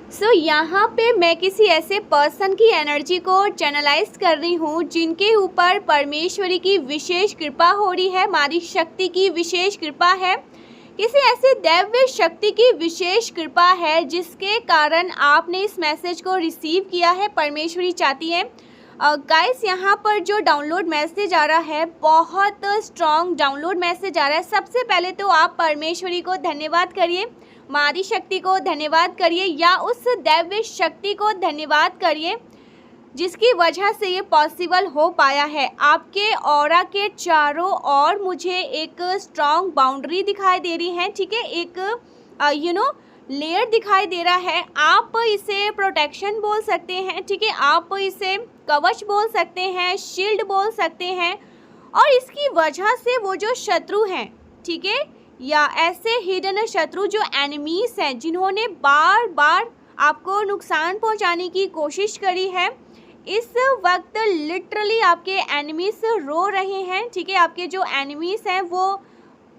यहाँ पे मैं किसी ऐसे पर्सन की एनर्जी को चैनलाइज कर रही हूँ जिनके ऊपर परमेश्वरी की विशेष कृपा हो रही है, मारी शक्ति की विशेष कृपा है, किसी ऐसे दैव्य शक्ति की विशेष कृपा है जिसके कारण आपने इस मैसेज को रिसीव किया है। परमेश्वरी चाहती है गाइस, यहाँ पर जो डाउनलोड मैसेज आ रहा है बहुत स्ट्रॉन्ग डाउनलोड मैसेज आ रहा है। सबसे पहले तो आप परमेश्वरी को धन्यवाद करिए, मारी शक्ति को धन्यवाद करिए या उस दैव्य शक्ति को धन्यवाद करिए जिसकी वजह से ये पॉसिबल हो पाया है। आपके ऑरा के चारों ओर मुझे एक स्ट्रॉन्ग बाउंड्री दिखाई दे रही है, ठीक है, एक लेयर दिखाई दे रहा है। आप इसे प्रोटेक्शन बोल सकते हैं, ठीक है, आप इसे कवच बोल सकते हैं, शील्ड बोल सकते हैं। और इसकी वजह से वो जो शत्रु हैं, ठीक है, या ऐसे हिडन शत्रु जो एनिमीज हैं जिन्होंने बार बार आपको नुकसान पहुंचाने की कोशिश करी है, इस वक्त लिटरली आपके एनिमीज रो रहे हैं, ठीक है। आपके जो एनिमीज हैं वो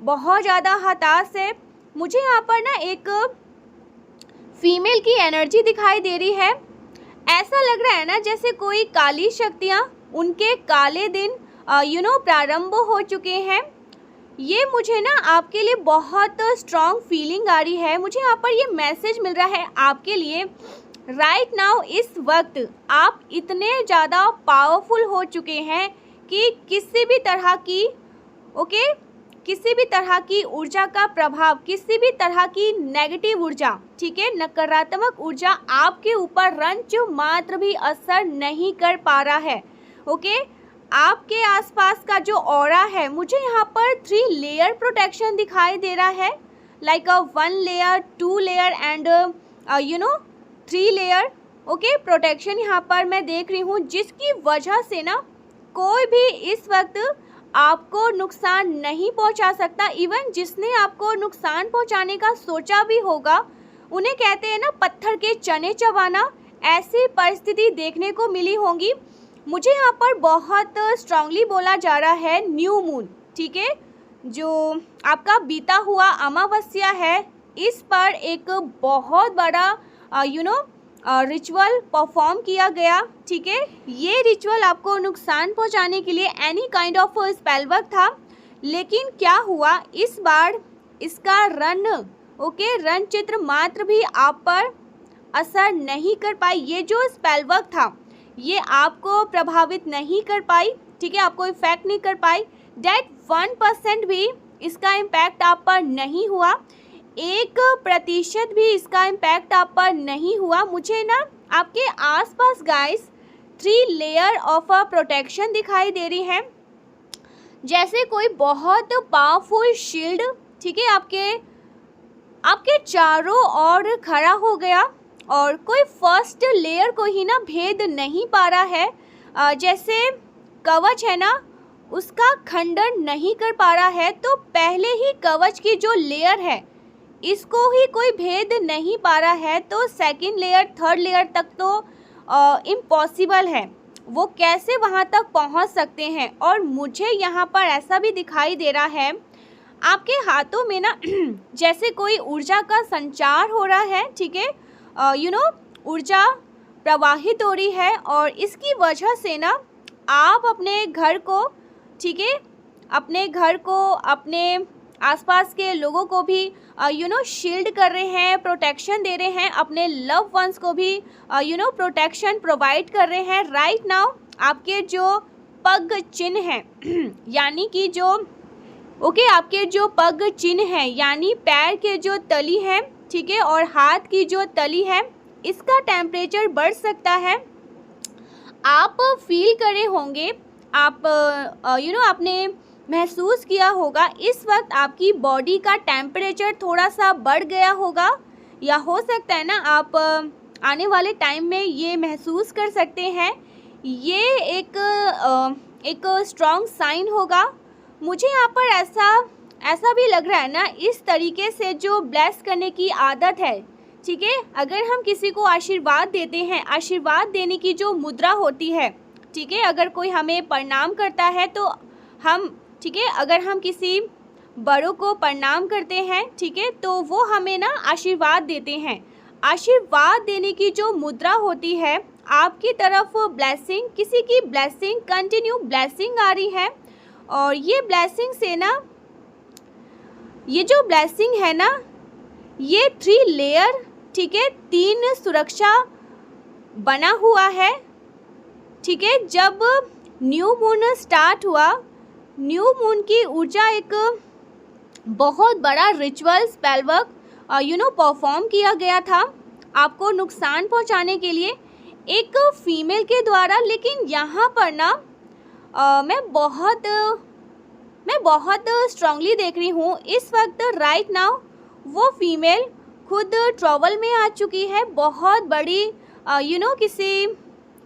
बहुत ज़्यादा हताश है। मुझे यहाँ पर ना एक फीमेल की एनर्जी दिखाई दे रही है। ऐसा लग रहा है ना जैसे कोई काली शक्तियाँ, उनके काले दिन प्रारंभ हो चुके हैं। ये मुझे ना आपके लिए बहुत स्ट्रॉन्ग फीलिंग आ रही है। मुझे यहाँ पर ये मैसेज मिल रहा है आपके लिए राइट नाउ। इस वक्त आप इतने ज़्यादा पावरफुल हो चुके हैं कि किसी भी तरह की ऊर्जा का प्रभाव, किसी भी तरह की नेगेटिव ऊर्जा, ठीक है, नकारात्मक ऊर्जा आपके ऊपर रंच मात्र भी असर नहीं कर पा रहा है। ओके, आपके आसपास का जो ऑरा है, मुझे यहाँ पर 3 लेयर प्रोटेक्शन दिखाई दे रहा है, like 1 layer, 2 layer and 3 layer. Okay, protection यहाँ पर मैं देख रही हूँ जिसकी वजह से ना कोई भी इस वक्त आपको नुकसान नहीं पहुंचा सकता। इवन जिसने आपको नुकसान पहुंचाने का सोचा भी होगा, उन्हें कहते हैं ना पत्थर के चने चबाना, ऐसी परिस्थिति देखने को मिली होंगी। मुझे यहाँ पर बहुत स्ट्रांगली बोला जा रहा है न्यू मून, ठीक है, जो आपका बीता हुआ अमावस्या है, इस पर एक बहुत बड़ा रिचुअल परफॉर्म किया गया, ठीक है। ये रिचुअल आपको नुकसान पहुंचाने के लिए any kind of spell work था, लेकिन क्या हुआ इस बार इसका रन चित्र मात्र भी आप पर असर नहीं कर पाई। ये जो स्पेल वर्क था ये आपको प्रभावित नहीं कर पाई, ठीक है, आपको इफेक्ट नहीं कर पाई। डेट 1% भी इसका इम्पैक्ट आप पर नहीं हुआ, 1% भी इसका इम्पैक्ट आप पर नहीं हुआ। मुझे ना आपके आसपास गाइस 3 लेयर ऑफ प्रोटेक्शन दिखाई दे रही है, जैसे कोई बहुत पावरफुल शील्ड, ठीक है, आपके चारों ओर खड़ा हो गया और कोई फर्स्ट लेयर को ही ना भेद नहीं पा रहा है। जैसे कवच है ना, उसका खंडन नहीं कर पा रहा है, तो पहले ही कवच की जो लेयर है इसको ही कोई भेद नहीं पा रहा है, तो सेकंड लेयर, थर्ड लेयर तक तो इम्पॉसिबल है। वो कैसे वहाँ तक पहुँच सकते हैं। और मुझे यहाँ पर ऐसा भी दिखाई दे रहा है आपके हाथों में ना जैसे कोई ऊर्जा का संचार हो रहा है, ठीक है, ऊर्जा प्रवाहित हो रही है और इसकी वजह से ना आप अपने घर को, ठीक है, अपने आसपास के लोगों को भी शील्ड कर रहे हैं, प्रोटेक्शन दे रहे हैं, अपने लव वंस को भी प्रोटेक्शन प्रोवाइड कर रहे हैं। राइट नाउ आपके जो पग चिन्ह हैं यानी कि आपके जो पग चिन्ह हैं यानी पैर के जो तली है, ठीक है, और हाथ की जो तली है, इसका टेम्परेचर बढ़ सकता है। आप फील करे होंगे, आपने महसूस किया होगा इस वक्त आपकी बॉडी का टेम्परेचर थोड़ा सा बढ़ गया होगा, या हो सकता है ना आप आने वाले टाइम में ये महसूस कर सकते हैं। ये एक स्ट्रॉन्ग साइन होगा। मुझे यहाँ पर ऐसा भी लग रहा है ना, इस तरीके से जो ब्लेस करने की आदत है, ठीक है, अगर हम किसी को आशीर्वाद देते हैं, आशीर्वाद देने की जो मुद्रा होती है, ठीक है, अगर कोई हमें प्रणाम करता है तो हम, ठीक है, अगर हम किसी बड़ों को प्रणाम करते हैं, ठीक है, तो वो हमें ना आशीर्वाद देते हैं। आशीर्वाद देने की जो मुद्रा होती है, आपकी तरफ ब्लेसिंग, किसी की ब्लेसिंग, कंटिन्यू ब्लेसिंग आ रही है। और ये ब्लेसिंग से ना, ये जो ब्लेसिंग है ना, ये 3 लेयर, ठीक है, 3 सुरक्षा बना हुआ है, ठीक है। जब न्यू मून स्टार्ट हुआ, न्यू मून की ऊर्जा एक बहुत बड़ा रिचुअल स्पेल वर्क परफॉर्म किया गया था आपको नुकसान पहुंचाने के लिए एक फीमेल के द्वारा। लेकिन यहाँ पर ना मैं बहुत स्ट्रांगली देख रही हूँ इस वक्त राइट नाउ वो फीमेल खुद ट्रबल में आ चुकी है, बहुत बड़ी किसी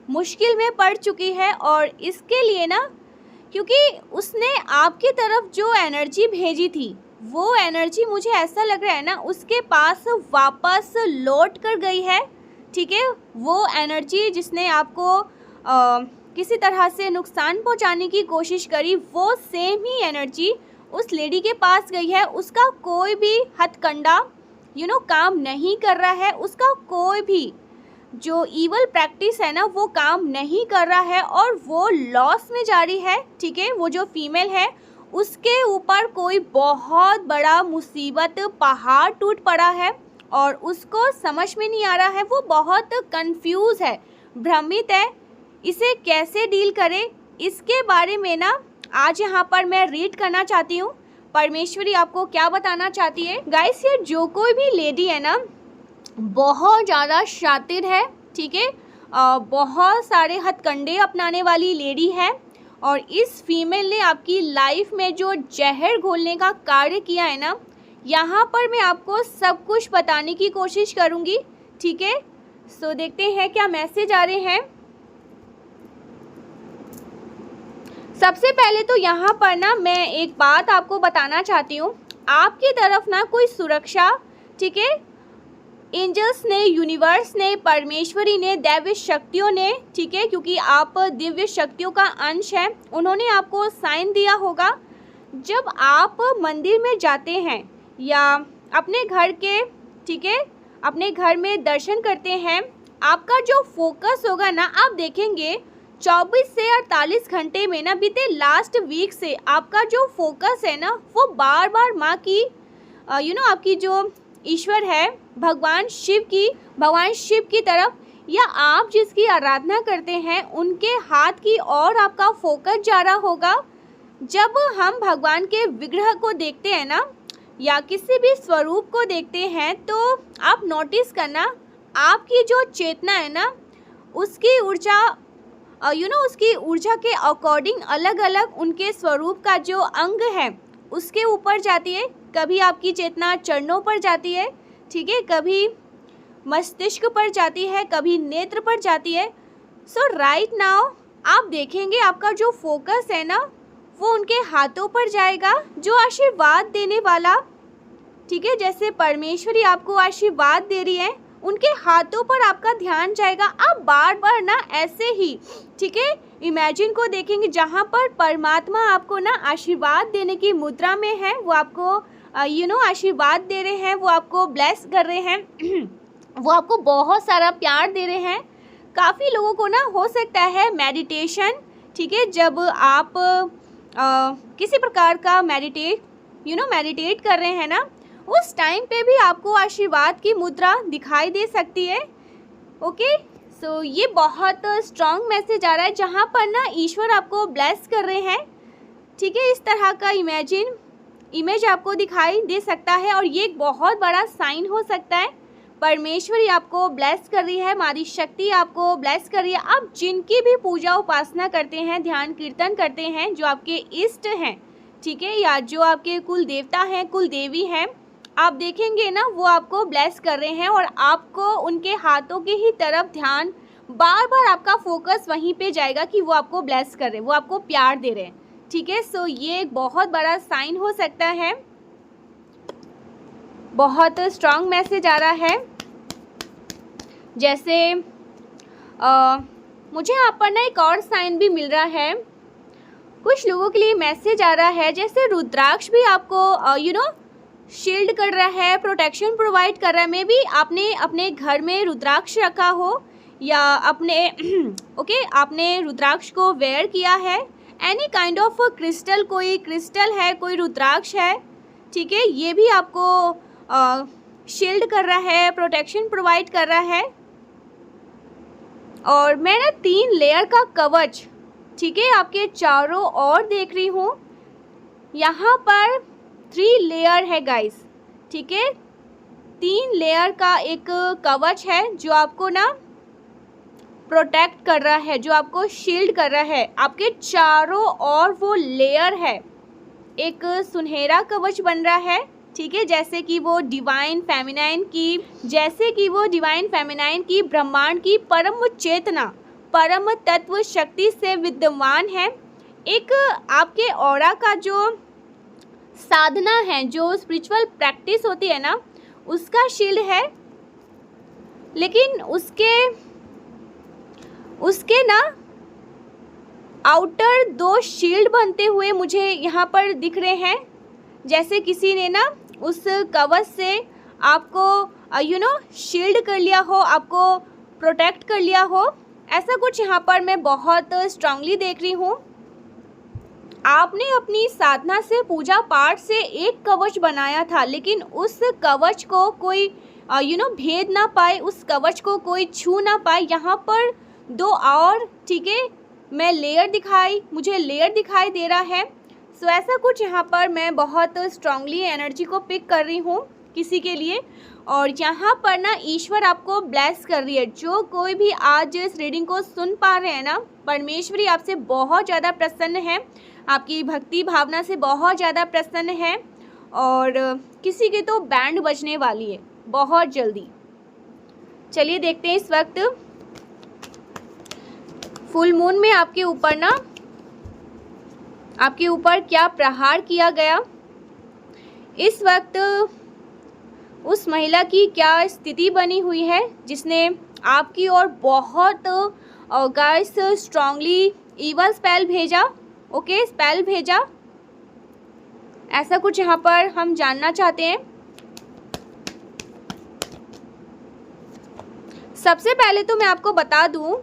मुश्किल में पड़ चुकी है। और इसके लिए ना, क्योंकि उसने आपकी तरफ जो एनर्जी भेजी थी, वो एनर्जी मुझे ऐसा लग रहा है ना उसके पास वापस लौट कर गई है, ठीक है। वो एनर्जी जिसने आपको किसी तरह से नुकसान पहुंचाने की कोशिश करी, वो सेम ही एनर्जी उस लेडी के पास गई है। उसका कोई भी हथकंडा काम नहीं कर रहा है, उसका कोई भी जो ईवल प्रैक्टिस है ना वो काम नहीं कर रहा है और वो लॉस में जा रही है, ठीक है। वो जो फीमेल है उसके ऊपर कोई बहुत बड़ा मुसीबत पहाड़ टूट पड़ा है और उसको समझ में नहीं आ रहा है, वो बहुत कंफ्यूज है, भ्रमित है, इसे कैसे डील करे, इसके बारे में ना आज यहाँ पर मैं रीड करना चाहती हूँ। परमेश्वरी आपको क्या बताना चाहती है। गाइस, ये जो कोई भी लेडी है ना बहुत ज़्यादा शातिर है, ठीक है, बहुत सारे हथकंडे अपनाने वाली लेडी है। और इस फीमेल ने आपकी लाइफ में जो जहर घोलने का कार्य किया है ना, यहाँ पर मैं आपको सब कुछ बताने की कोशिश करूँगी, ठीक है। सो देखते हैं क्या मैसेज आ रहे हैं। सबसे पहले तो यहाँ पर ना मैं एक बात आपको बताना चाहती हूँ, आपकी तरफ ना कोई सुरक्षा, ठीक है, एंजल्स ने, यूनिवर्स ने, परमेश्वरी ने, दैवी शक्तियों ने, ठीक है, क्योंकि आप दिव्य शक्तियों का अंश हैं, उन्होंने आपको साइन दिया होगा। जब आप मंदिर में जाते हैं या अपने घर के, ठीक है, अपने घर में दर्शन करते हैं, आपका जो फोकस होगा ना, आप देखेंगे 24 से 48 घंटे में ना, बीते लास्ट वीक से आपका जो फोकस है ना वो बार बार माँ की आपकी जो ईश्वर है भगवान शिव की तरफ, या आप जिसकी आराधना करते हैं उनके हाथ की ओर आपका फोकस जा रहा होगा। जब हम भगवान के विग्रह को देखते हैं ना या किसी भी स्वरूप को देखते हैं, तो आप नोटिस करना आपकी जो चेतना है ना उसकी ऊर्जा उसकी ऊर्जा के अकॉर्डिंग अलग अलग उनके स्वरूप का जो अंग है उसके ऊपर जाती है। कभी आपकी चेतना चरणों पर जाती है, ठीक है, कभी मस्तिष्क पर जाती है, कभी नेत्र पर जाती है। सो राइट नाउ आप देखेंगे आपका जो फोकस है ना वो उनके हाथों पर जाएगा, जो आशीर्वाद देने वाला, ठीक है, जैसे परमेश्वरी आपको आशीर्वाद दे रही है, उनके हाथों पर आपका ध्यान जाएगा। आप बार बार ना ऐसे ही, ठीक है, इमेजिन को देखेंगे जहाँ पर परमात्मा आपको ना आशीर्वाद देने की मुद्रा में है, वो आपको आशीर्वाद दे रहे हैं, वो आपको ब्लेस कर रहे हैं, वो आपको बहुत सारा प्यार दे रहे हैं। काफ़ी लोगों को ना हो सकता है मेडिटेशन, ठीक है, जब आप किसी प्रकार का मेडिटेट कर रहे हैं ना, उस टाइम पे भी आपको आशीर्वाद की मुद्रा दिखाई दे सकती है। ओके, सो ये बहुत स्ट्रॉन्ग मैसेज आ रहा है जहाँ पर ना ईश्वर आपको ब्लेस कर रहे हैं, ठीक है। इस तरह का इमेज आपको दिखाई दे सकता है और ये एक बहुत बड़ा साइन हो सकता है। परमेश्वरी आपको ब्लेस कर रही है, हमारी शक्ति आपको ब्लेस कर रही है। आप जिनकी भी पूजा उपासना करते हैं, ध्यान कीर्तन करते हैं, जो आपके इष्ट हैं, ठीक है, या जो आपके कुल देवता हैं, कुल देवी हैं, आप देखेंगे ना वो आपको ब्लेस कर रहे हैं और आपको उनके हाथों की ही तरफ ध्यान, बार बार आपका फोकस वहीं पे जाएगा कि वो आपको ब्लेस कर रहे हैं, वो आपको प्यार दे रहे हैं, ठीक है। सो ये एक बहुत बड़ा साइन हो सकता है। बहुत स्ट्रांग मैसेज आ रहा है। जैसे मुझे यहाँ पर ना एक और साइन भी मिल रहा है। कुछ लोगों के लिए मैसेज आ रहा है जैसे रुद्राक्ष भी आपको शील्ड कर रहा है, प्रोटेक्शन प्रोवाइड कर रहा है। मे बी आपने अपने घर में रुद्राक्ष रखा हो या अपने ओके आपने रुद्राक्ष को वेयर किया है। एनी काइंड ऑफ क्रिस्टल, कोई क्रिस्टल है, कोई रुद्राक्ष है, ठीक है, ये भी आपको शील्ड कर रहा है, प्रोटेक्शन प्रोवाइड कर रहा है। और मैं ना 3 लेयर का कवच, ठीक है, आपके चारों ओर देख रही हूँ। यहाँ पर 3 लेयर है गाइस, ठीक है, 3 लेयर का एक कवच है जो आपको ना प्रोटेक्ट कर रहा है, जो आपको शील्ड कर रहा है। आपके चारों ओर वो लेयर है, एक सुनहरा कवच बन रहा है, ठीक है, जैसे कि वो डिवाइन फेमिनाइन की ब्रह्मांड की परम चेतना, परम तत्व शक्ति से विद्यमान है। एक आपके ऑरा का जो साधना है, जो स्पिरिचुअल प्रैक्टिस होती है ना, उसका शील्ड है। लेकिन उसके ना आउटर 2 शील्ड बनते हुए मुझे यहाँ पर दिख रहे हैं, जैसे किसी ने ना उस कवच से आपको शील्ड कर लिया हो, आपको प्रोटेक्ट कर लिया हो। ऐसा कुछ यहाँ पर मैं बहुत स्ट्रांगली देख रही हूँ। आपने अपनी साधना से, पूजा पाठ से एक कवच बनाया था, लेकिन उस कवच को कोई भेद ना पाए, उस कवच को कोई छू ना पाए। यहाँ पर 2 और, ठीक है, मुझे लेयर दिखाई दे रहा है। सो ऐसा कुछ यहाँ पर मैं बहुत स्ट्रांगली एनर्जी को पिक कर रही हूँ किसी के लिए। और यहाँ पर ना ईश्वर आपको ब्लेस कर रही है। जो कोई भी आज इस रीडिंग को सुन पा रहे हैं ना, परमेश्वरी आपसे बहुत ज़्यादा प्रसन्न है, आपकी भक्ति भावना से बहुत ज़्यादा प्रसन्न है। और किसी की तो बैंड बजने वाली है बहुत जल्दी। चलिए देखते हैं इस वक्त फुल मून में आपके ऊपर क्या प्रहार किया गया। इस वक्त उस महिला की क्या स्थिति बनी हुई है जिसने आपकी ओर बहुत गाइस स्ट्रांगली ईवल स्पेल भेजा, ओके, स्पेल भेजा। ऐसा कुछ यहाँ पर हम जानना चाहते हैं। सबसे पहले तो मैं आपको बता दूं,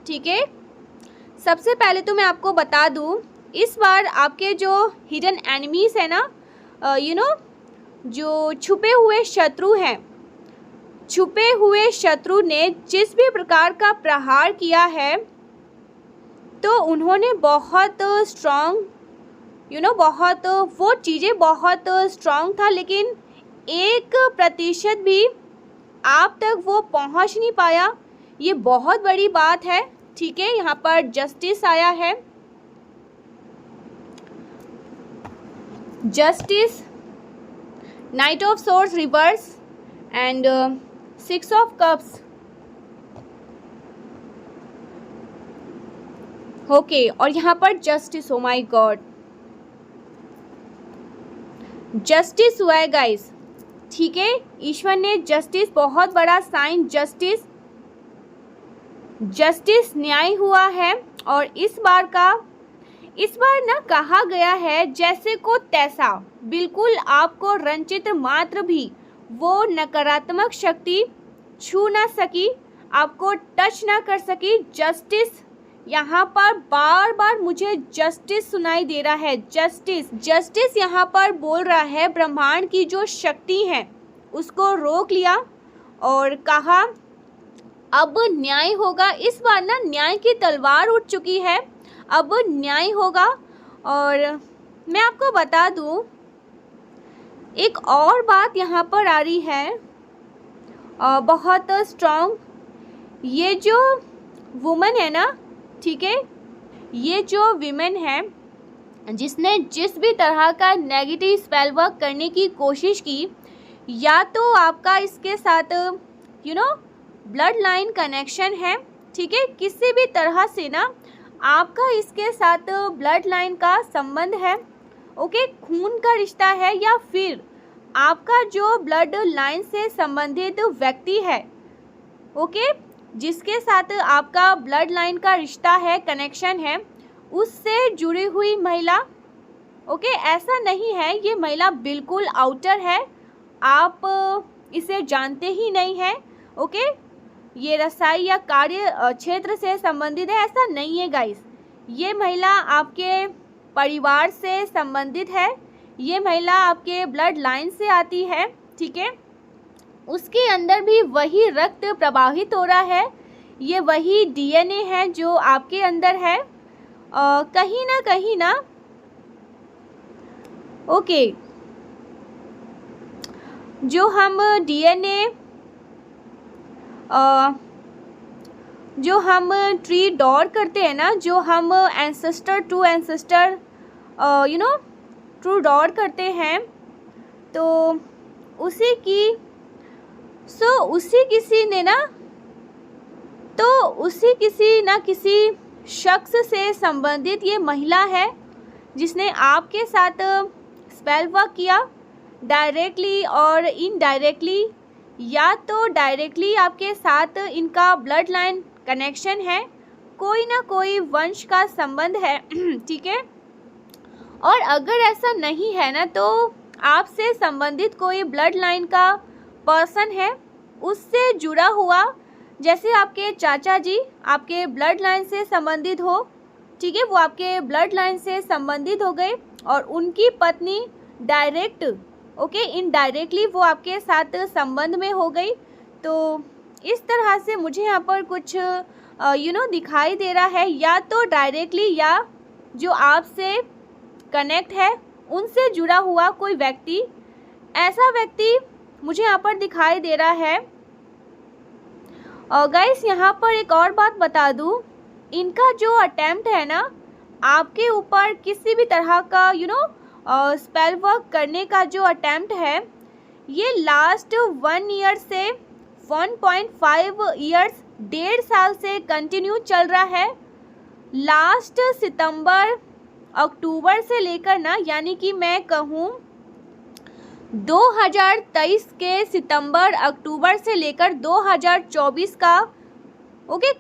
ठीक है, सबसे पहले तो मैं आपको बता दूं, इस बार आपके जो हिडन एनिमीज है ना, जो छुपे हुए शत्रु हैं, छुपे हुए शत्रु ने जिस भी प्रकार का प्रहार किया है, तो उन्होंने बहुत स्ट्रॉन्ग बहुत वो चीज़ें बहुत स्ट्रॉन्ग था, लेकिन 1% भी आप तक वो पहुंच नहीं पाया। ये बहुत बड़ी बात है, ठीक है। यहाँ पर जस्टिस आया है, justice, night of swords reverse and 6 of cups, okay. और यहाँ पर justice, O my God, justice हुआ है गाइस, ठीक है। ईश्वर ने जस्टिस, बहुत बड़ा साइन, जस्टिस न्याय हुआ है। और इस बार ना कहा गया है जैसे को तैसा, बिल्कुल आपको रंचित मात्र भी वो नकारात्मक शक्ति छू ना सकी, आपको टच ना कर सकी। जस्टिस, यहाँ पर बार बार मुझे जस्टिस सुनाई दे रहा है, जस्टिस यहाँ पर बोल रहा है ब्रह्मांड की जो शक्ति है उसको रोक लिया और कहा अब न्याय होगा। इस बार ना न्याय की तलवार उठ चुकी है, अब न्याय होगा। और मैं आपको बता दूं, एक और बात यहाँ पर आ रही है बहुत स्ट्रॉन्ग। ये जो वुमन है ना, ठीक है, ये जो विमेन है जिसने जिस भी तरह का नेगेटिव स्पेल वर्क करने की कोशिश की, या तो आपका इसके साथ ब्लड लाइन कनेक्शन है, ठीक है, किसी भी तरह से ना आपका इसके साथ ब्लड लाइन का संबंध है, ओके, खून का रिश्ता है, या फिर आपका जो ब्लड लाइन से संबंधित व्यक्ति है, ओके, जिसके साथ आपका ब्लड लाइन का रिश्ता है, कनेक्शन है, उससे जुड़ी हुई महिला, ओके। ऐसा नहीं है ये महिला बिल्कुल आउटर है, आप इसे जानते ही नहीं हैं। ओके, ये रसाई या कार्य क्षेत्र से संबंधित है, ऐसा नहीं है गाइस। ये महिला आपके परिवार से संबंधित है, ये महिला आपके ब्लड लाइन से आती है, ठीक है। उसके अंदर भी वही रक्त प्रवाहित हो रहा है, ये वही डीएनए है जो आपके अंदर है। कहीं ना ओके, जो हम डीएनए जो हम ट्री ड्रॉ करते हैं ना, जो हम ancestor to ancestor true draw करते हैं, तो उसी किसी ना किसी शख्स से संबंधित ये महिला है जिसने आपके साथ स्पेल वर्क किया, डायरेक्टली और इनडायरेक्टली। या तो डायरेक्टली आपके साथ इनका ब्लड लाइन कनेक्शन है, कोई ना कोई वंश का संबंध है, ठीक है। और अगर ऐसा नहीं है ना, तो आपसे संबंधित कोई ब्लड लाइन का पर्सन है, उससे जुड़ा हुआ, जैसे आपके चाचा जी आपके ब्लड लाइन से संबंधित हो, ठीक है, वो आपके ब्लड लाइन से संबंधित हो गए, और उनकी पत्नी डायरेक्ट इनडायरेक्टली वो आपके साथ संबंध में हो गई। तो इस तरह से मुझे यहाँ पर कुछ दिखाई दे रहा है, या तो डायरेक्टली या जो आपसे कनेक्ट है उनसे जुड़ा हुआ कोई व्यक्ति, ऐसा व्यक्ति मुझे यहाँ पर दिखाई दे रहा है। और गाइस यहाँ पर एक और बात बता दूँ, इनका जो अटेम्प्ट है ना आपके ऊपर किसी भी तरह का स्पेल वर्क करने का जो अटेम्प्ट है, ये लास्ट 1 ईयर से 1.5 ईयर्स, 1.5 साल से कंटिन्यू चल रहा है। लास्ट सितंबर अक्टूबर से लेकर ना, यानी कि मैं कहूँ 2023 के सितंबर अक्टूबर से लेकर 2024 का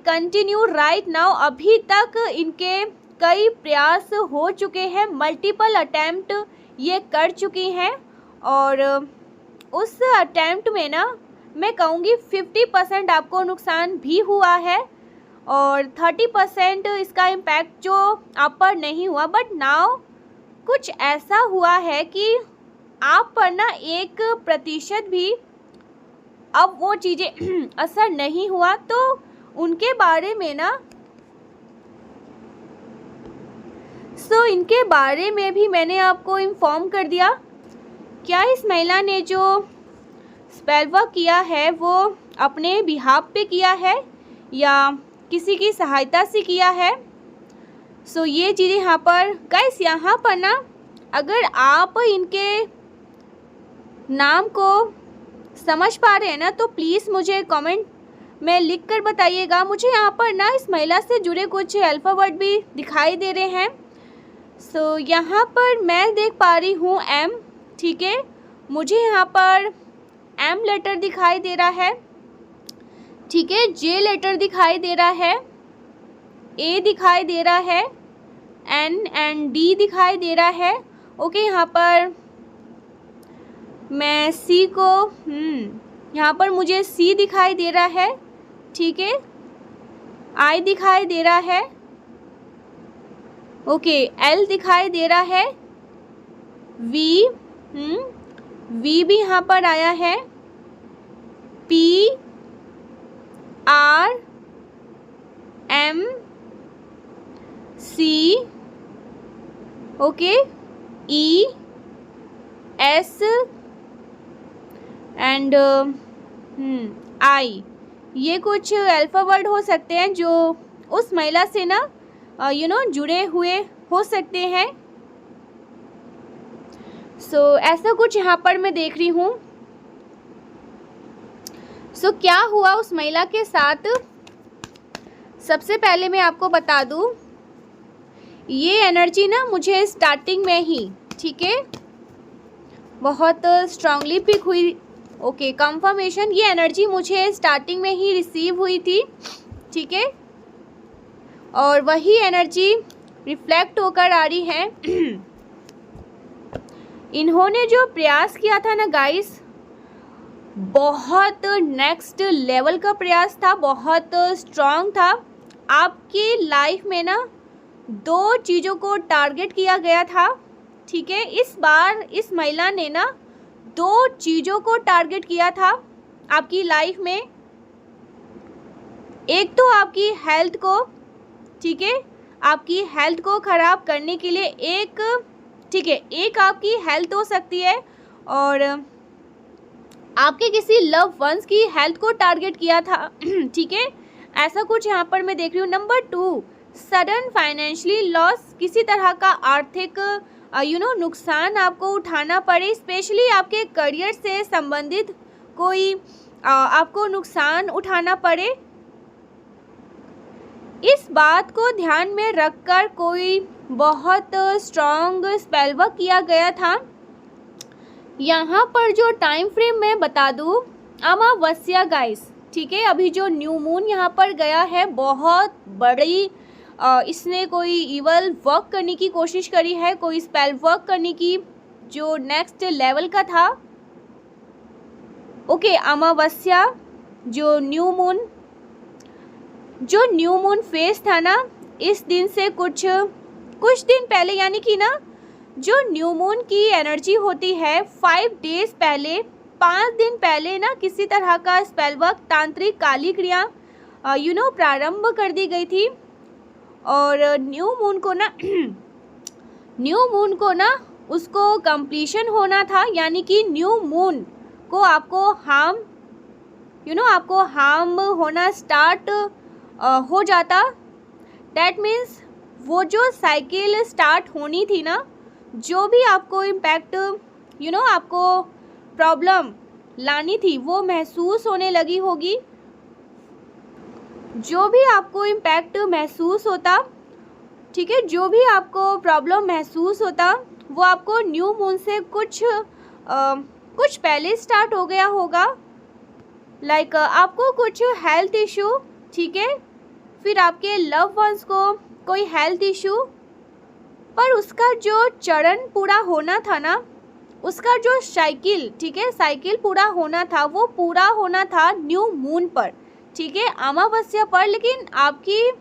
कंटिन्यू राइट नाउ अभी तक इनके कई प्रयास हो चुके हैं, मल्टीपल अटेम्प्ट ये कर चुकी हैं। और उस अटेम्प्ट में ना मैं कहूँगी 50% आपको नुकसान भी हुआ है, और 30% इसका इम्पैक्ट जो आप पर नहीं हुआ। बट नाउ कुछ ऐसा हुआ है कि आप पर ना 1% भी अब वो चीज़ें असर नहीं हुआ। तो उनके बारे में ना इनके बारे में भी मैंने आपको इन्फॉर्म कर दिया। क्या इस महिला ने जो स्पेल वर्क किया है वो अपने बिहाफ पे किया है या किसी की सहायता से किया है? ये चीज़ें यहाँ पर गाइस, यहाँ पर ना अगर आप इनके नाम को समझ पा रहे हैं ना, तो प्लीज़ मुझे कमेंट में लिख कर बताइएगा। मुझे यहाँ पर ना इस महिला से जुड़े कुछ अल्फ़ाबेट भी दिखाई दे रहे हैं। यहाँ पर मैं देख पा रही हूँ M, ठीक है, मुझे यहाँ पर M लेटर दिखाई दे रहा है, ठीक है, J लेटर दिखाई दे रहा है, A दिखाई दे रहा है, N एंड D दिखाई दे रहा है। ओके, यहाँ पर मैं C को यहाँ पर मुझे C दिखाई दे रहा है, ठीक है, I दिखाई दे रहा है, ओके, L दिखाई दे रहा है, V भी यहाँ पर आया है, P R M C, okay, E S and I। ये कुछ अल्फ़ाबेट हो सकते हैं जो उस महिला से ना जुड़े हुए हो सकते हैं। ऐसा कुछ यहाँ पर मैं देख रही हूँ। क्या हुआ उस महिला के साथ, सबसे पहले मैं आपको बता दूँ, ये एनर्जी ना मुझे स्टार्टिंग में ही, ठीक है, बहुत स्ट्रांगली पिक हुई। ओके, कंफर्मेशन, ये एनर्जी मुझे स्टार्टिंग में ही रिसीव हुई थी, ठीक है, और वही एनर्जी रिफ्लेक्ट होकर आ रही है। इन्होंने जो प्रयास किया था ना गाइस, बहुत नेक्स्ट लेवल का प्रयास था, बहुत स्ट्रांग था। आपकी लाइफ में ना 2 चीज़ों को टारगेट किया गया था, ठीक है। इस बार इस महिला ने ना 2 चीज़ों को टारगेट किया था आपकी लाइफ में। एक तो आपकी हेल्थ को, ठीक है, आपकी हेल्थ को ख़राब करने के लिए एक, ठीक है, एक आपकी हेल्थ हो सकती है और आपके किसी लव वंस की हेल्थ को टारगेट किया था, ठीक है, ऐसा कुछ यहाँ पर मैं देख रही हूँ। नंबर 2, सडन फाइनेंशियली लॉस, किसी तरह का आर्थिक नुकसान आपको उठाना पड़े, स्पेशली आपके करियर से संबंधित कोई आपको नुकसान उठाना पड़े। इस बात को ध्यान में रखकर कोई बहुत स्ट्रॉन्ग स्पेल वर्क किया गया था। यहाँ पर जो टाइम फ्रेम मैं बता दूँ, अमावस्या गाइस, ठीक है, अभी जो न्यू मून यहाँ पर गया है, बहुत बड़ी इसने कोई इवल वर्क करने की कोशिश करी है, कोई स्पेल वर्क करने की जो नेक्स्ट लेवल का था। ओके, अमावस्या जो न्यू मून फेस था ना, इस दिन से कुछ दिन पहले, यानी कि ना जो न्यू मून की एनर्जी होती है 5 डेज पहले, 5 दिन पहले ना किसी तरह का स्पेल वर्क, तांत्रिक काली क्रिया प्रारंभ कर दी गई थी। और न्यू मून को ना उसको कंप्लीशन होना था, यानी कि न्यू मून को आपको हार्म होना स्टार्ट हो जाता। डैट मीन्स वो जो साइकिल स्टार्ट होनी थी ना, जो भी आपको इम्पैक्ट आपको प्रॉब्लम लानी थी, वो महसूस होने लगी होगी। जो भी आपको इम्पैक्ट महसूस होता, ठीक है, जो भी आपको प्रॉब्लम महसूस होता, वो आपको न्यू मून से कुछ पहले स्टार्ट हो गया होगा। लाइक आपको कुछ हेल्थ इशू, ठीक है, फिर आपके लव वंस को कोई हेल्थ इशू, पर उसका जो चरण पूरा होना था ना, उसका जो साइकिल, ठीक है, साइकिल पूरा होना था, वो पूरा होना था न्यू मून पर, ठीक है, अमावस्या पर। लेकिन आपकी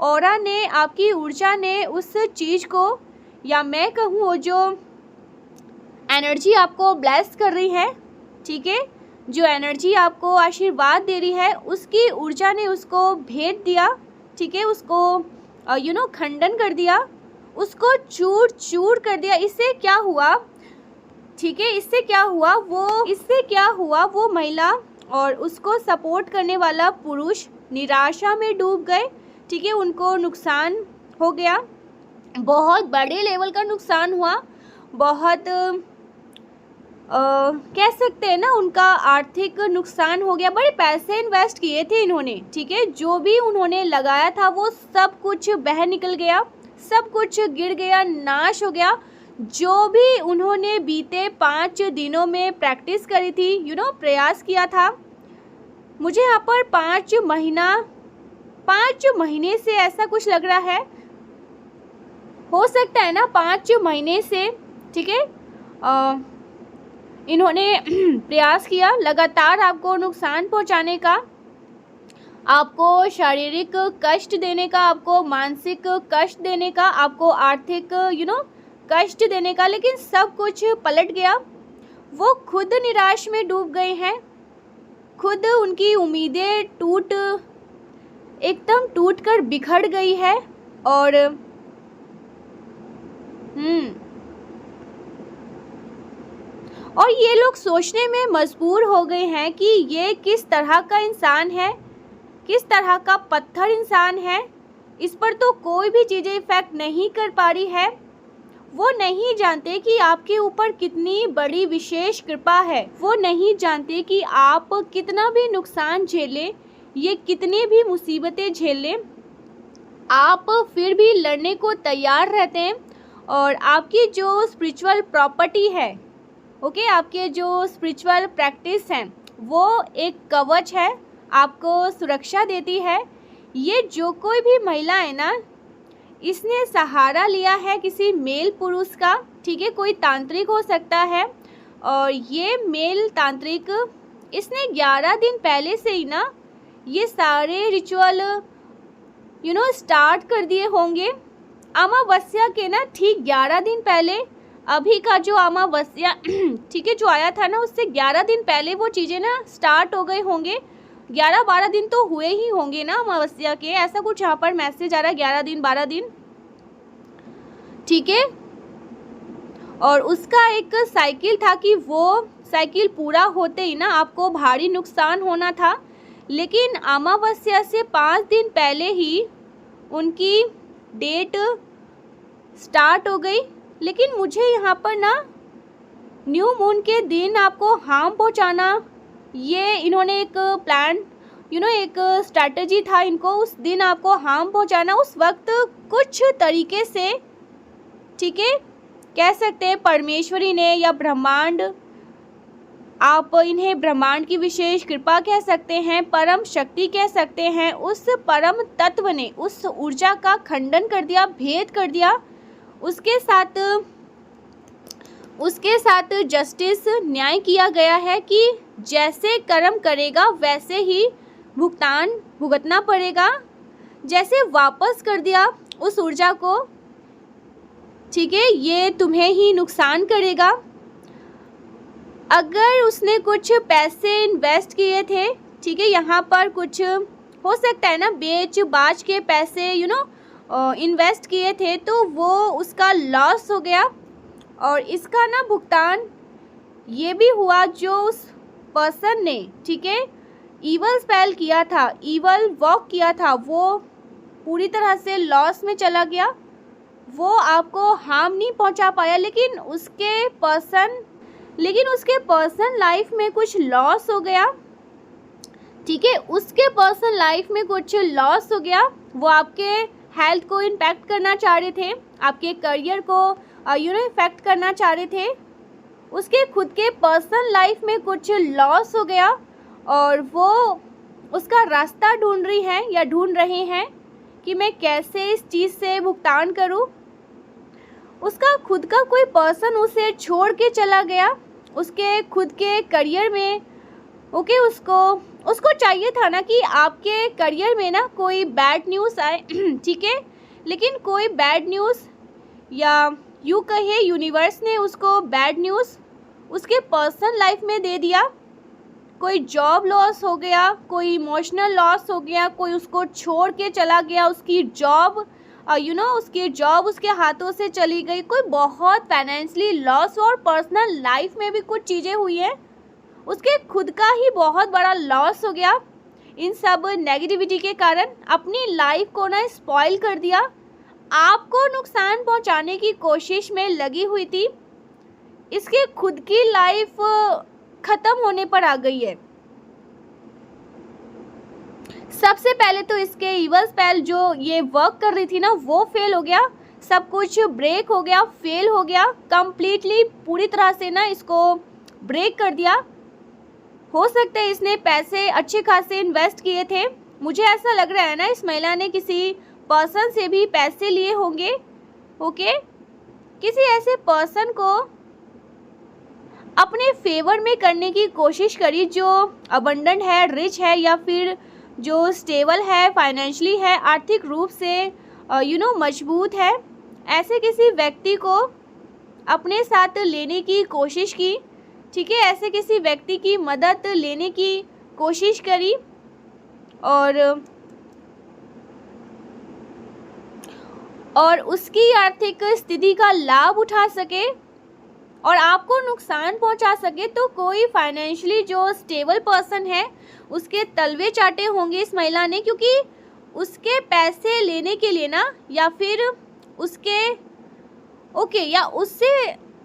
ऑरा ने, आपकी ऊर्जा ने उस चीज़ को, या मैं कहूँ वो जो एनर्जी आपको ब्लेस कर रही है, ठीक है, जो एनर्जी आपको आशीर्वाद दे रही है, उसकी ऊर्जा ने उसको भेद दिया, ठीक है, उसको खंडन कर दिया, उसको चूर चूर कर दिया। इससे क्या हुआ, ठीक है, इससे क्या हुआ, वो महिला और उसको सपोर्ट करने वाला पुरुष निराशा में डूब गए, ठीक है, उनको नुकसान हो गया, बहुत बड़े लेवल का नुकसान हुआ, बहुत कह सकते हैं ना, उनका आर्थिक नुकसान हो गया। बड़े पैसे इन्वेस्ट किए थे इन्होंने, ठीक है, जो भी उन्होंने लगाया था वो सब कुछ बह निकल गया, सब कुछ गिर गया, नाश हो गया। जो भी उन्होंने बीते 5 दिनों में प्रैक्टिस करी थी, प्रयास किया था, मुझे यहाँ पर 5 महीने से ऐसा कुछ लग रहा है, हो सकता है ना 5 महीने से, ठीक है, इन्होंने प्रयास किया लगातार आपको नुकसान पहुंचाने का, आपको शारीरिक कष्ट देने का, आपको मानसिक कष्ट देने का, आपको आर्थिक कष्ट देने का, लेकिन सब कुछ पलट गया। वो खुद निराश में डूब गए हैं, खुद उनकी उम्मीदें एकदम टूट कर बिखर गई है। और ये लोग सोचने में मजबूर हो गए हैं कि ये किस तरह का इंसान है, किस तरह का पत्थर इंसान है, इस पर तो कोई भी चीज़ें इफेक्ट नहीं कर पा रही है। वो नहीं जानते कि आपके ऊपर कितनी बड़ी विशेष कृपा है, वो नहीं जानते कि आप कितना भी नुकसान झेलें, ये कितनी भी मुसीबतें झेलें, आप फिर भी लड़ने को तैयार रहते हैं। और आपकी जो स्पिरिचुअल प्रॉपर्टी है, ओके, आपके जो स्पिरिचुअल प्रैक्टिस हैं, वो एक कवच है, आपको सुरक्षा देती है। ये जो कोई भी महिला है ना, इसने सहारा लिया है किसी मेल पुरुष का, ठीक है, कोई तांत्रिक हो सकता है, और ये मेल तांत्रिक इसने 11 दिन पहले से ही ना ये सारे रिचुअल स्टार्ट कर दिए होंगे। अमावस्या के ना ठीक 11 दिन पहले, अभी का जो अमावस्या ठीक है जो आया था ना, उससे 11 दिन पहले वो चीज़ें ना स्टार्ट हो गए होंगे। 11-12 दिन तो हुए ही होंगे ना अमावस्या के, ऐसा कुछ यहाँ पर मैसेज आ रहा है, 11 दिन 12 दिन, ठीक है। और उसका एक साइकिल था कि वो साइकिल पूरा होते ही ना आपको भारी नुकसान होना था, लेकिन अमावस्या से 5 दिन पहले ही उनकी डेट स्टार्ट हो गई। लेकिन मुझे यहाँ पर ना न्यू मून के दिन आपको हार्म पहुँचाना, ये इन्होंने एक प्लान एक स्ट्रैटेजी था इनको, उस दिन आपको हार्म पहुँचाना। उस वक्त कुछ तरीके से, ठीक है, कह सकते हैं परमेश्वरी ने या ब्रह्मांड, आप इन्हें ब्रह्मांड की विशेष कृपा कह सकते हैं, परम शक्ति कह सकते हैं, उस परम तत्व ने उस ऊर्जा का खंडन कर दिया, भेद कर दिया। उसके साथ जस्टिस, न्याय किया गया है कि जैसे कर्म करेगा वैसे ही भुगतान भुगतना पड़ेगा। जैसे वापस कर दिया उस ऊर्जा को, ठीक है, ये तुम्हें ही नुकसान करेगा। अगर उसने कुछ पैसे इन्वेस्ट किए थे, ठीक है, यहाँ पर कुछ हो सकता है ना बेच बाच के पैसे इन्वेस्ट किए थे, तो वो उसका लॉस हो गया। और इसका ना भुगतान ये भी हुआ जो उस पर्सन ने, ठीक है, ईवल स्पेल किया था, ईवल वर्क किया था, वो पूरी तरह से लॉस में चला गया। वो आपको हार्म नहीं पहुंचा पाया, लेकिन उसके पर्सन लाइफ में कुछ लॉस हो गया, ठीक है, उसके पर्सन लाइफ में कुछ लॉस हो गया। वो आपके हेल्थ को इम्पैक्ट करना चाह रहे थे, आपके करियर को इफेक्ट करना चाह रहे थे। उसके खुद के पर्सनल लाइफ में कुछ लॉस हो गया और वो उसका रास्ता ढूंढ रहे हैं कि मैं कैसे इस चीज़ से भुगतान करूं। उसका खुद का कोई पर्सन उसे छोड़ के चला गया उसके खुद के करियर में। ओके, उसको चाहिए था ना कि आपके करियर में ना कोई बैड न्यूज़ आए, ठीक है, लेकिन कोई बैड न्यूज़, या यूँ कहे यूनिवर्स ने उसको बैड न्यूज़ उसके पर्सनल लाइफ में दे दिया। कोई जॉब लॉस हो गया, कोई इमोशनल लॉस हो गया, कोई उसको छोड़ के चला गया, उसकी जॉब उसकी जॉब उसके हाथों से चली गई, कोई बहुत फाइनेंशियली लॉस, और पर्सनल लाइफ में भी कुछ चीज़ें हुई हैं, उसके खुद का ही बहुत बड़ा लॉस हो गया। इन सब नेगेटिविटी के कारण अपनी लाइफ को ना स्पॉइल कर दिया, आपको नुकसान पहुंचाने की कोशिश में लगी हुई थी। इसके खुद की लाइफ ख़त्म होने पर आ गई है। सबसे पहले तो इसके ईवल स्पेल जो ये वर्क कर रही थी ना, वो फेल हो गया, सब कुछ ब्रेक हो गया, फेल हो गया, कंप्लीटली पूरी तरह से ना इसको ब्रेक कर दिया। हो सकता है इसने पैसे अच्छे खासे इन्वेस्ट किए थे, मुझे ऐसा लग रहा है ना इस महिला ने किसी पर्सन से भी पैसे लिए होंगे। ओके, किसी ऐसे पर्सन को अपने फेवर में करने की कोशिश करी जो अबंडेंट है, रिच है, या फिर जो स्टेबल है, फाइनेंशियली है, आर्थिक रूप से मजबूत है। ऐसे किसी व्यक्ति को अपने साथ लेने की कोशिश की, ठीक है, ऐसे किसी व्यक्ति की मदद लेने की कोशिश करी और उसकी आर्थिक स्थिति का लाभ उठा सके और आपको नुकसान पहुंचा सके। तो कोई फाइनेंशियली जो स्टेबल पर्सन है उसके तलवे चाटे होंगे इस महिला ने, क्योंकि उसके पैसे लेने के लिए ना, या फिर या उससे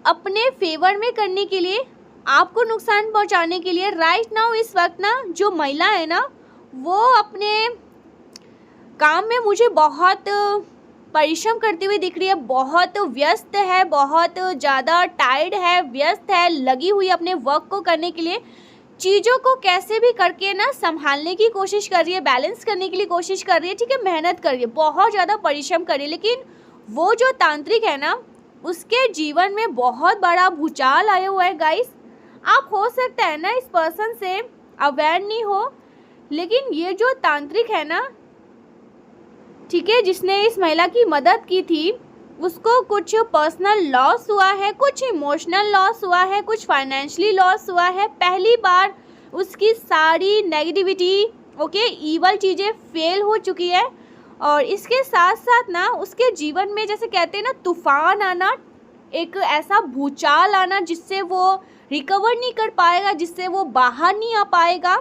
अपने फेवर में करने के लिए, आपको नुकसान पहुंचाने के लिए राइट नाउ इस वक्त ना जो महिला है ना, वो अपने काम में मुझे बहुत परिश्रम करती हुई दिख रही है, बहुत व्यस्त है, बहुत ज़्यादा टायर्ड है, व्यस्त है, लगी हुई अपने वर्क को करने के लिए, चीज़ों को कैसे भी करके ना संभालने की कोशिश कर रही है, बैलेंस करने के लिए कोशिश कर रही है, ठीक है, मेहनत कर रही है, बहुत ज़्यादा परिश्रम कर रही है। लेकिन वो जो तांत्रिक है ना, उसके जीवन में बहुत बड़ा भूचाल आया हुआ है गाइस। आप हो सकता है ना इस पर्सन से अवेयर नहीं हो। लेकिन ये जो तांत्रिक है ना, ठीक है, जिसने इस महिला की मदद की थी, उसको कुछ पर्सनल लॉस हुआ है, कुछ इमोशनल लॉस हुआ है, कुछ फाइनेंशियली लॉस हुआ है। पहली बार उसकी सारी नेगेटिविटी, ओके, ईवल चीज़ें फेल हो चुकी है। और इसके साथ साथ ना उसके जीवन में जैसे कहते हैं ना तूफान आना, एक ऐसा भूचाल आना जिससे वो रिकवर नहीं कर पाएगा, जिससे वो बाहर नहीं आ पाएगा,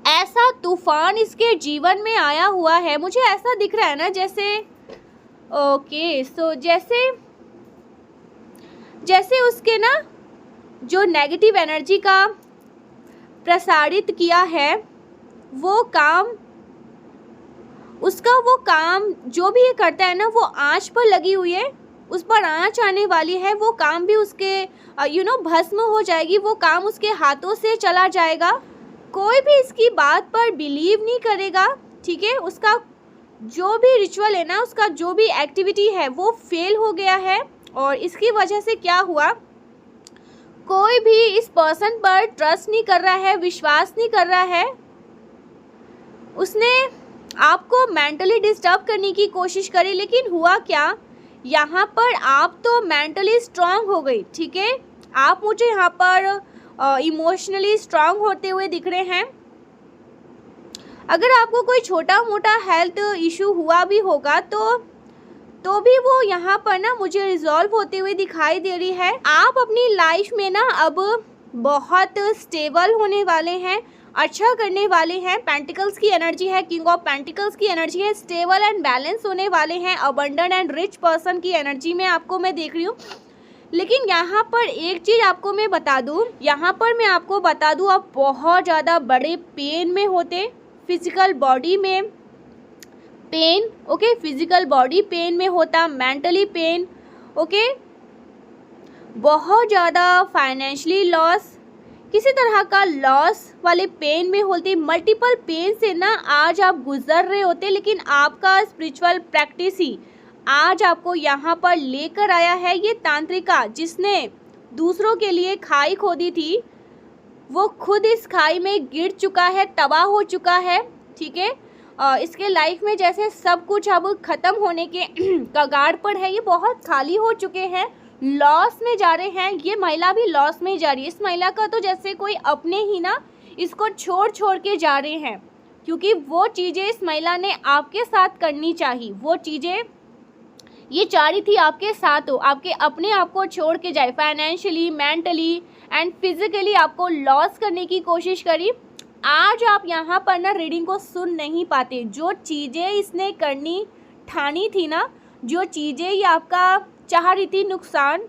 ऐसा तूफान इसके जीवन में आया हुआ है। मुझे ऐसा दिख रहा है ना जैसे ओके सो जैसे उसके ना जो नेगेटिव एनर्जी का प्रसारित किया है वो काम, उसका वो काम जो भी ये करता है ना, वो आँच पर लगी हुई है, उस पर आँच आने वाली है। वो काम भी उसके भस्म हो जाएगी, वो काम उसके हाथों से चला जाएगा। कोई भी इसकी बात पर बिलीव नहीं करेगा, ठीक है। उसका जो भी रिचुअल है ना, उसका जो भी एक्टिविटी है वो फेल हो गया है। और इसकी वजह से क्या हुआ, कोई भी इस पर्सन पर ट्रस्ट नहीं कर रहा है, विश्वास नहीं कर रहा है। उसने आपको मेंटली डिस्टर्ब करने की कोशिश करी, लेकिन हुआ क्या, यहाँ पर आप तो मेंटली स्ट्रांग हो गई, ठीक है। आप मुझे यहाँ पर इमोशनली स्ट्रांग होते हुए दिख रहे हैं। अगर आपको कोई छोटा मोटा हेल्थ इशू हुआ भी होगा तो भी वो यहाँ पर ना मुझे रिजॉल्व होते हुए दिखाई दे रही है। आप अपनी लाइफ में ना अब बहुत स्टेबल होने वाले हैं, अच्छा करने वाले हैं। पेंटिकल्स की एनर्जी है, किंग ऑफ पेंटिकल्स की एनर्जी है, स्टेबल एंड बैलेंस होने वाले हैं। अबंडेंट एंड रिच पर्सन की एनर्जी में आपको मैं देख रही हूँ। लेकिन यहाँ पर एक चीज़ आपको मैं बता दूँ, आप बहुत ज़्यादा बड़े पेन में होते, फिजिकल बॉडी में pain, okay, physical body pain में होता, मेंटली पेन, ओके, बहुत ज़्यादा फाइनेंशियली लॉस, किसी तरह का लॉस वाले पेन में होते, मल्टीपल पेन से ना आज आप गुजर रहे होते। लेकिन आपका स्पिरिचुअल प्रैक्टिस ही आज आपको यहाँ पर लेकर आया है। ये तांत्रिका जिसने दूसरों के लिए खाई खोदी थी, वो खुद इस खाई में गिर चुका है, तबाह हो चुका है, ठीक है। इसके लाइफ में जैसे सब कुछ अब ख़त्म होने के कगार पर है। ये बहुत खाली हो चुके हैं, लॉस में जा रहे हैं। ये महिला भी लॉस में जा रही है। इस महिला का तो जैसे कोई अपने ही ना इसको छोड़ के जा रहे हैं, क्योंकि वो चीज़ें इस महिला ने आपके साथ करनी चाहिए, वो चीज़ें ये चाह रही थी आपके साथ हो, आपके अपने आप को छोड़ के जाए, फाइनेंशियली, मेंटली एंड फिजिकली आपको लॉस करने की कोशिश करी। आज आप यहाँ पर ना रीडिंग को सुन नहीं पाते। जो चीज़ें इसने करनी ठानी थी ना, जो चीज़ें ये आपका चाह रही थी नुकसान,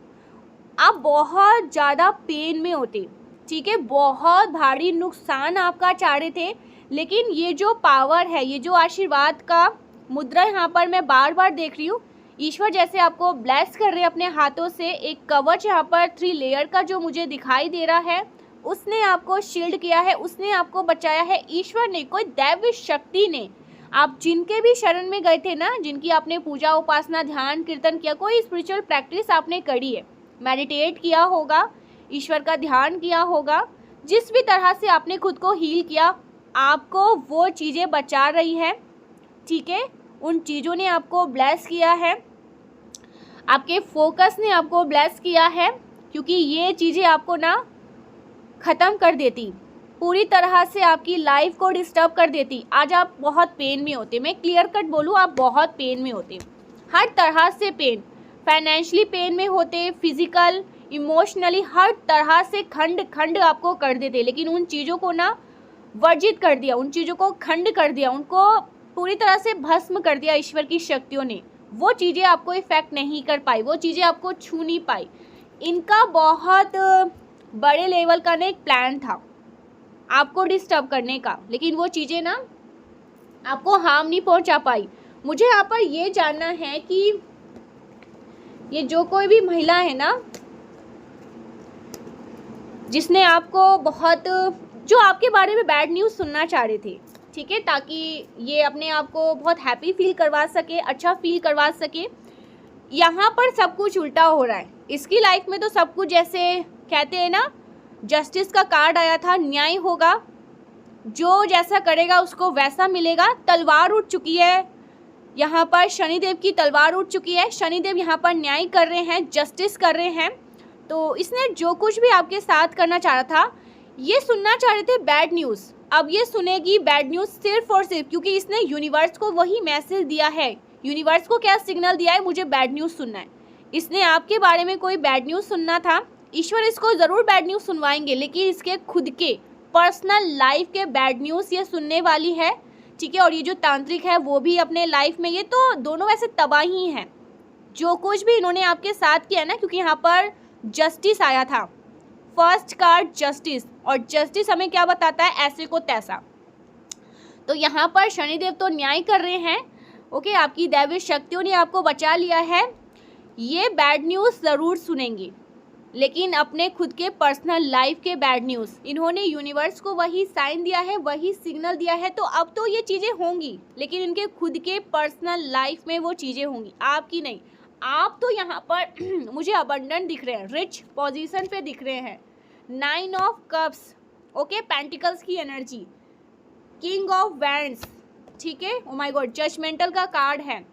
आप बहुत ज़्यादा पेन में होते, ठीक है, बहुत भारी नुकसान आपका चाह रहे थे। लेकिन ये जो पावर है, ये जो आशीर्वाद का मुद्रा यहाँ पर मैं बार बार देख रही हूँ, ईश्वर जैसे आपको ब्लेस कर रहे हैं अपने हाथों से। एक कवच यहाँ पर 3 लेयर का जो मुझे दिखाई दे रहा है, उसने आपको शील्ड किया है, उसने आपको बचाया है। ईश्वर ने, कोई दैवी शक्ति ने, आप जिनके भी शरण में गए थे ना, जिनकी आपने पूजा उपासना ध्यान कीर्तन किया, कोई स्पिरिचुअल प्रैक्टिस आपने करी है, मेडिटेट किया होगा, ईश्वर का ध्यान किया होगा, जिस भी तरह से आपने खुद को हील किया, आपको वो चीज़ें बचा रही है, ठीक है। उन चीज़ों ने आपको ब्लेस किया है, आपके फोकस ने आपको ब्लेस किया है, क्योंकि ये चीज़ें आपको ना ख़त्म कर देती, पूरी तरह से आपकी लाइफ को डिस्टर्ब कर देती। आज आप बहुत पेन में होते, मैं क्लियर कट बोलूँ, आप बहुत पेन में होते, हर तरह से पेन, फाइनेंशियली पेन में होते, फिजिकल, इमोशनली, हर तरह से खंड खंड आपको कर देते। लेकिन उन चीज़ों को ना वर्जित कर दिया, उन चीज़ों को खंड कर दिया, उनको पूरी तरह से भस्म कर दिया ईश्वर की शक्तियों ने। वो चीज़ें आपको इफ़ेक्ट नहीं कर पाई, वो चीज़ें आपको छू नहीं पाई। इनका बहुत बड़े लेवल का ना एक प्लान था आपको डिस्टर्ब करने का, लेकिन वो चीज़ें ना आपको हार्म नहीं पहुंचा पाई। मुझे यहाँ पर ये जानना है कि ये जो कोई भी महिला है ना, जिसने आपको बहुत, जो आपके बारे में बैड न्यूज़ सुनना चाह रहे थे, ठीक है, ताकि ये अपने आप को बहुत हैप्पी फील करवा सके, अच्छा फील करवा सके, यहाँ पर सब कुछ उल्टा हो रहा है। इसकी लाइफ में तो सब कुछ, जैसे कहते हैं ना, जस्टिस का कार्ड आया था, न्याय होगा, जो जैसा करेगा उसको वैसा मिलेगा। तलवार उठ चुकी है, यहाँ पर शनिदेव की तलवार उठ चुकी है। शनिदेव यहाँ पर न्याय कर रहे हैं, जस्टिस कर रहे हैं। तो इसने जो कुछ भी आपके साथ करना चाह रहा था, ये सुनना चाह रहे थे बैड न्यूज़, अब ये सुनेगी बैड न्यूज़ सिर्फ और सिर्फ, क्योंकि इसने यूनिवर्स को वही मैसेज दिया है। यूनिवर्स को क्या सिग्नल दिया है, मुझे बैड न्यूज़ सुनना है। इसने आपके बारे में कोई बैड न्यूज़ सुनना था, ईश्वर इसको ज़रूर बैड न्यूज़ सुनवाएंगे, लेकिन इसके खुद के पर्सनल लाइफ के बैड न्यूज़ ये सुनने वाली है, ठीक है। और ये जो तांत्रिक है वो भी अपने लाइफ में, ये तो दोनों वैसे तबाही हैं। जो कुछ भी इन्होंने आपके साथ किया ना, क्योंकि यहाँ पर जस्टिस आया था, फर्स्ट कार्ड जस्टिस, और जस्टिस हमें क्या बताता है, ऐसे को तैसा। तो यहाँ पर शनिदेव तो न्याय कर रहे हैं, ओके, आपकी दैवीय शक्तियों ने आपको बचा लिया है। ये बैड न्यूज़ ज़रूर सुनेंगी, लेकिन अपने खुद के पर्सनल लाइफ के बैड न्यूज़। इन्होंने यूनिवर्स को वही साइन दिया है, वही सिग्नल दिया है, तो अब तो ये चीज़ें होंगी, लेकिन इनके खुद के पर्सनल लाइफ में वो चीज़ें होंगी, आपकी नहीं। आप तो यहाँ पर मुझे अबंडेंट दिख रहे हैं, रिच पोजीशन पे दिख रहे हैं। 9 ऑफ कप्स, ओके, पेंटिकल्स की एनर्जी, किंग ऑफ वैंड्स, ठीक है, ओ माय गॉड, जजमेंटल का कार्ड है।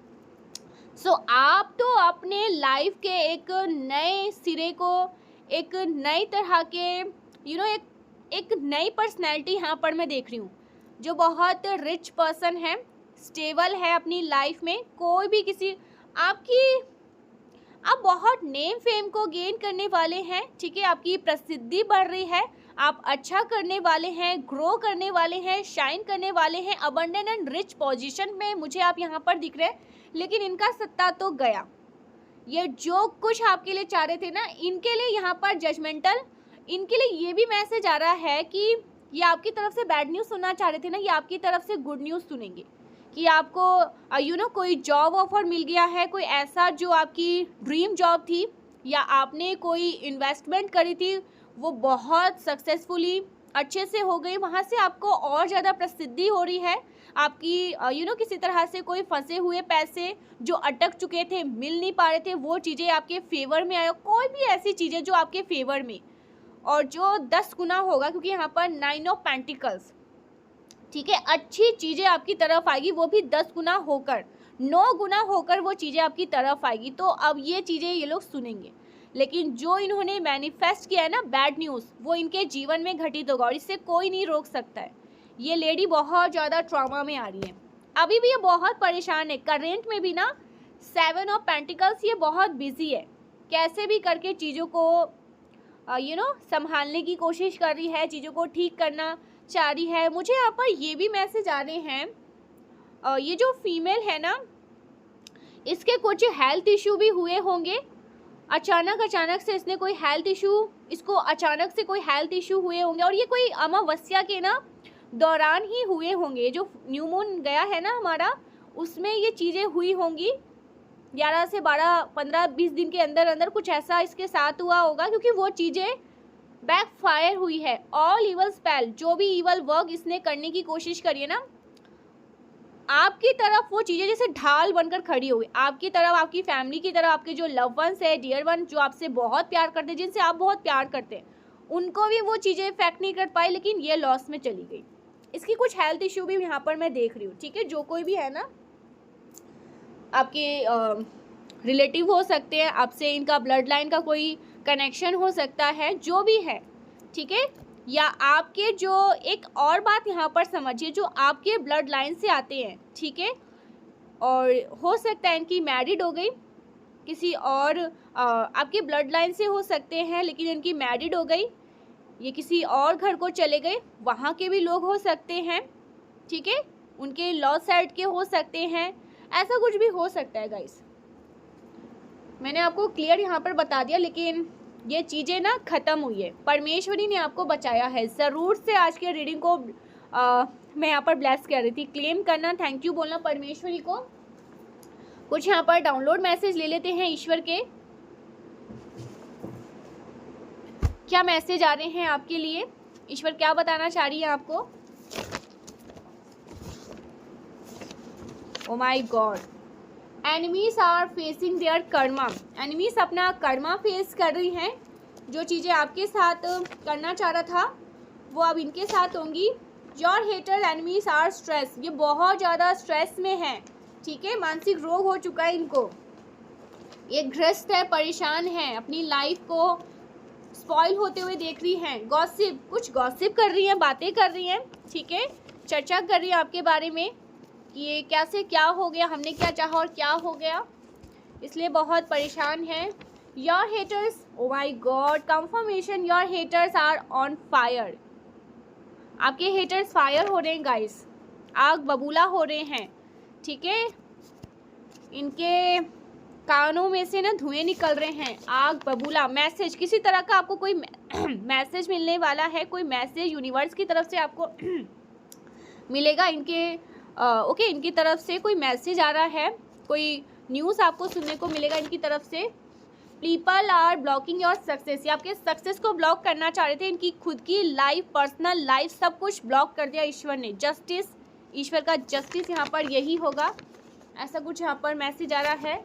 सो आप तो अपने लाइफ के एक नए सिरे को, एक नई तरह के एक नई पर्सनैलिटी यहाँ पर मैं देख रही हूँ, जो बहुत रिच पर्सन है, स्टेबल है अपनी लाइफ में। कोई भी किसी आप बहुत नेम फेम को गेन करने वाले हैं, ठीक है, आपकी प्रसिद्धि बढ़ रही है, आप अच्छा करने वाले हैं, ग्रो करने वाले हैं, शाइन करने वाले हैं, अबंडेंट एंड रिच पोजीशन में मुझे आप यहाँ पर दिख रहे हैं। लेकिन इनका सत्ता तो गया, ये जो कुछ आपके लिए चाह रहे थे ना, इनके लिए यहाँ पर जजमेंटल, इनके लिए ये भी मैसेज आ रहा है कि ये आपकी तरफ से बैड न्यूज़ सुनना चाह रहे थे ना, ये आपकी तरफ से गुड न्यूज़ सुनेंगे कि आपको कोई जॉब ऑफर मिल गया है, कोई ऐसा जो आपकी ड्रीम जॉब थी, या आपने कोई इन्वेस्टमेंट करी थी, वो बहुत सक्सेसफुली अच्छे से हो गई, वहाँ से आपको और ज़्यादा प्रसिद्धि हो रही है। आपकी किसी तरह से कोई फंसे हुए पैसे जो अटक चुके थे, मिल नहीं पा रहे थे, वो चीज़ें आपके फेवर में आए, कोई भी ऐसी चीज़ें जो आपके फेवर में, और जो 10 गुना होगा, क्योंकि यहाँ पर 9 ऑफ पेंटिकल्स, ठीक है, अच्छी चीज़ें आपकी तरफ आएगी, वो भी 10 गुना होकर, 9 गुना होकर वो चीज़ें आपकी तरफ आएगी। तो अब ये चीज़ें ये लोग सुनेंगे, लेकिन जो इन्होंने मैनिफेस्ट किया है ना बैड न्यूज़, वो इनके जीवन में घटित होगा, और इससे कोई नहीं रोक सकता है। ये लेडी बहुत ज़्यादा ट्रॉमा में आ रही है, अभी भी ये बहुत परेशान है। करेंट में भी ना 7 ऑफ पेंटिकल्स, ये बहुत बिजी है, कैसे भी करके चीज़ों को संभालने की कोशिश कर रही है, चीज़ों को ठीक करना चाह रही है। मुझे यहाँ पर ये भी मैसेज आ रहे हैं, ये जो फीमेल है ना, इसके कुछ हेल्थ इशू भी हुए होंगे, अचानक से इसने कोई हेल्थ इशू, इसको अचानक से कोई हेल्थ इशू हुए होंगे, और ये कोई अमावस्या के ना दौरान ही हुए होंगे। जो न्यू मून गया है ना हमारा, उसमें ये चीज़ें हुई होंगी, 11 से 12, 15, 20 दिन के अंदर अंदर कुछ ऐसा इसके साथ हुआ होगा, क्योंकि वो चीज़ें बैकफायर हुई है। ऑल इवल स्पेल, जो भी इवल वर्क इसने करने की कोशिश करी है ना, आपकी तरफ वो चीज़ें जैसे ढाल बनकर खड़ी हुई, आपकी तरफ, आपकी फैमिली की तरफ, आपके जो लव वंस है, डियर वन, जो आपसे बहुत प्यार करते हैं, जिनसे आप बहुत प्यार करते हैं, उनको भी वो चीज़ें इफेक्ट नहीं कर पाई, लेकिन ये लॉस में चली गई। इसकी कुछ हेल्थ इशू भी यहाँ पर मैं देख रही हूँ, ठीक है। जो कोई भी है ना, आपके रिलेटिव हो सकते हैं, आपसे इनका ब्लड लाइन का कोई कनेक्शन हो सकता है, जो भी है, ठीक है, या आपके जो, एक और बात यहाँ पर समझिए, जो आपके ब्लड लाइन से आते हैं, ठीक है, और हो सकता है इनकी मैरिड हो गई, किसी और आपके ब्लड लाइन से हो सकते हैं, लेकिन इनकी मैरिड हो गई, ये किसी और घर को चले गए, वहाँ के भी लोग हो सकते हैं, ठीक है, उनके लॉ साइड के हो सकते हैं, ऐसा कुछ भी हो सकता है गाइस। मैंने आपको क्लियर यहाँ पर बता दिया, लेकिन ये चीज़ें ना ख़त्म हुई है, परमेश्वरी ने आपको बचाया है। ज़रूर से आज के रीडिंग को मैं यहाँ पर ब्लेस कर रही थी, क्लेम करना, थैंक यू बोलना परमेश्वरी को। कुछ यहाँ पर डाउनलोड मैसेज ले लेते हैं ईश्वर के, क्या मैसेज आ रहे हैं आपके लिए, ईश्वर क्या बताना चाह रही है आपको। Oh my God, enemies are facing their karma, enemies अपना कर्मा फेस कर रही हैं, जो चीज़ें आपके साथ करना चाह रहा था वो अब इनके साथ होंगी। Your hater enemies are stress, ये बहुत ज़्यादा स्ट्रेस में है, ठीक है। मानसिक रोग हो चुका है इनको, ये ग्रस्त है, परेशान है, अपनी लाइफ को स्पॉइल होते हुए देख रही हैं। गॉसिप, कुछ गॉसिप कर रही हैं, बातें कर रही हैं, ठीक है, चर्चा कर रही है आपके बारे में कि ये कैसे क्या हो गया, हमने क्या चाहा और क्या हो गया, इसलिए बहुत परेशान है। Your haters, oh my God, confirmation, your haters are on fire, आपके हेटर्स फायर हो रहे हैं गाइस, आग बबूला हो रहे हैं, ठीक है। इनके कानों में से ना धुएं निकल रहे हैं, आग बबूला। मैसेज, किसी तरह का आपको कोई मैसेज मिलने वाला है, कोई मैसेज यूनिवर्स की तरफ से आपको मिलेगा। इनके ओके, इनकी तरफ से कोई मैसेज आ रहा है, कोई न्यूज़ आपको सुनने को मिलेगा इनकी तरफ से। People are blocking your success, ये आपके सक्सेस को ब्लॉक करना चाह रहे थे, इनकी खुद की लाइफ, पर्सनल लाइफ, सब कुछ ब्लॉक कर दिया ईश्वर ने। जस्टिस, ईश्वर का जस्टिस यहाँ पर यही होगा, ऐसा कुछ यहाँ पर मैसेज आ रहा है।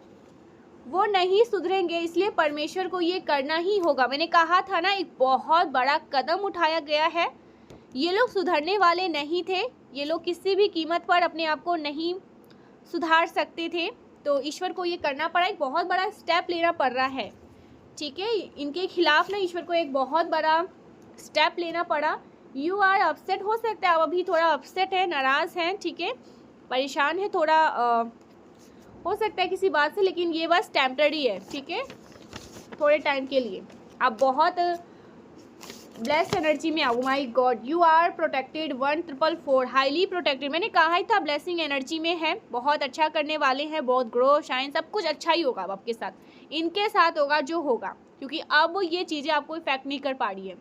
वो नहीं सुधरेंगे, इसलिए परमेश्वर को ये करना ही होगा। मैंने कहा था ना, एक बहुत बड़ा कदम उठाया गया है। ये लोग सुधरने वाले नहीं थे, ये लोग किसी भी कीमत पर अपने आप को नहीं सुधार सकते थे, तो ईश्वर को ये करना पड़ा, एक बहुत बड़ा स्टेप लेना पड़ रहा है, ठीक है। इनके खिलाफ ना ईश्वर को एक बहुत बड़ा स्टेप लेना पड़ा। यू आर अपसेट, हो सकता है आप अभी थोड़ा अपसेट है, नाराज़ हैं, ठीक है, परेशान है थोड़ा, हो सकता है किसी बात से, लेकिन ये बस टेम्पररी है, ठीक है, थोड़े टाइम के लिए। आप बहुत ब्लेस्ड एनर्जी में आओ। My god, you are protected, 1444, highly protected. मैंने कहा ही था ब्लेसिंग एनर्जी में है, बहुत अच्छा करने वाले हैं, बहुत ग्रो शाइन, सब कुछ अच्छा ही होगा अब आपके साथ, इनके साथ होगा जो होगा, क्योंकि अब ये चीज़ें आपको इफेक्ट नहीं कर पा रही है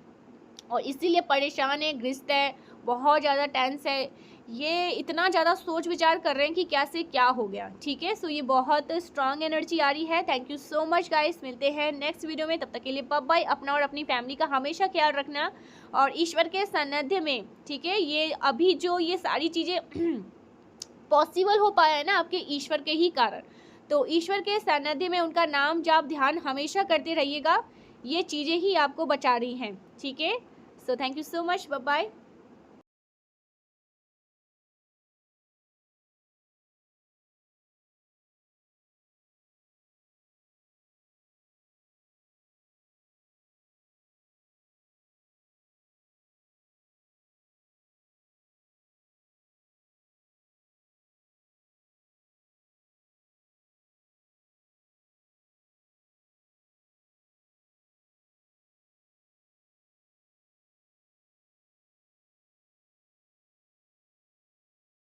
और इसीलिए परेशान है, ग्रस्त है, बहुत ज़्यादा टेंस है, ये इतना ज़्यादा सोच विचार कर रहे हैं कि क्या से क्या हो गया, ठीक है। सो ये बहुत स्ट्रांग एनर्जी आ रही है। Thank you so much guys, मिलते हैं नेक्स्ट वीडियो में, तब तक के लिए बाय बाय। अपना और अपनी फैमिली का हमेशा ख्याल रखना और ईश्वर के सानिध्य में, ठीक है, ये अभी जो ये सारी चीज़ें पॉसिबल हो पाया है ना आपके ईश्वर के ही कारण, तो ईश्वर के सानिध्य में उनका नाम जाप ध्यान हमेशा करते रहिएगा, ये चीज़ें ही आपको बचा रही हैं, ठीक है। So thank you so much, bye bye.